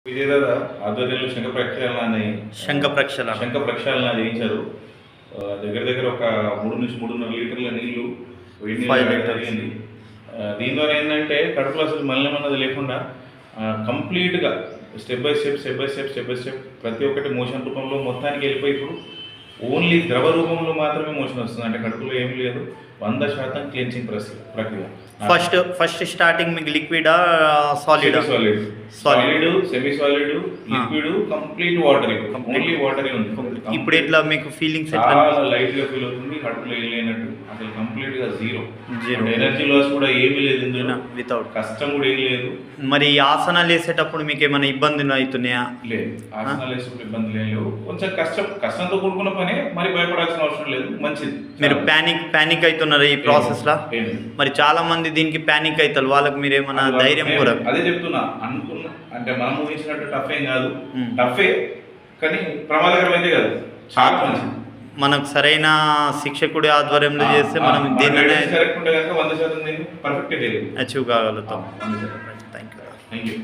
విజయదాద ఆధ్వర్యంలో శంఖ ప్రక్షాళన చేయించారు. దగ్గర దగ్గర ఒక 3 నుంచి 3.5 లీటర్ల నీళ్లు జరిగింది. దీని ద్వారా ఏంటంటే కడుపులో అసలు మలినం అన్నది లేకుండా కంప్లీట్గా స్టెప్ బై స్టెప్ ప్రతి ఒక్కటి మోషన్ రూపంలో మొత్తానికి వెళ్ళిపోయి ఇప్పుడు ఓన్లీ ద్రవ రూపంలో మాత్రమే మోషన్ వస్తుంది. అంటే కడుపులో ఏం లేదు. 100% క్లీన్సింగ్ ప్రక్రియ. ఫస్ట్ స్టార్టింగ్ మీకు లిక్విడా solid semi solid liquid complete water, only water ఉంది. ఇప్పుడు ఎట్లా మీకు ఫీలింగ్స్ చాలా లైట్ గా ఫీల్ అవుతుంది. కడుపులో ఏం లేనట్టు, అసలు కంప్లీట్ గా జీరో. ఎనర్జీ లాస్ కూడా ఏమీ లేదు, వితౌట్ కష్టం కూడా ఏం లేదు. మరి ఆసనాలు వేసేటప్పుడు మీకు ఏమైనా ఇబ్బందులు అవుతున్నాయా? లేదు, ఆసనాలు వేసేటప్పుడు ఇబ్బందులు ఏం లేవు. కొంచెం కష్టంతో కూడుకున్న పనే, మరి భయపడాల్సిన అవసరం లేదు. మంచిది. మీరు ప్యానిక్ అవుతున్నారు ఈ ప్రాసెస్ లా? మరి చాలా మంది దీనికి ప్యానిక్ అవుతారు, వాళ్ళకి మీరు ఏమైనా ధైర్యం కూడా? అదే చెప్తున్నా, అనుకున్నా అంటే మనం ఊహించినట్టు టఫ్ ఏం కాదు. టఫే కానీ ప్రమాదకరమైతే కాదు. చాలా మంచిది. మనకు సరైన శిక్షకుడి ఆధ్వర్యంలో చేస్తే మనం దీన్ని కరెక్ట్ ఉంటే కనుక 100% పర్ఫెక్ట్ అచీవ్ కాగలుగుతాం. Thank you.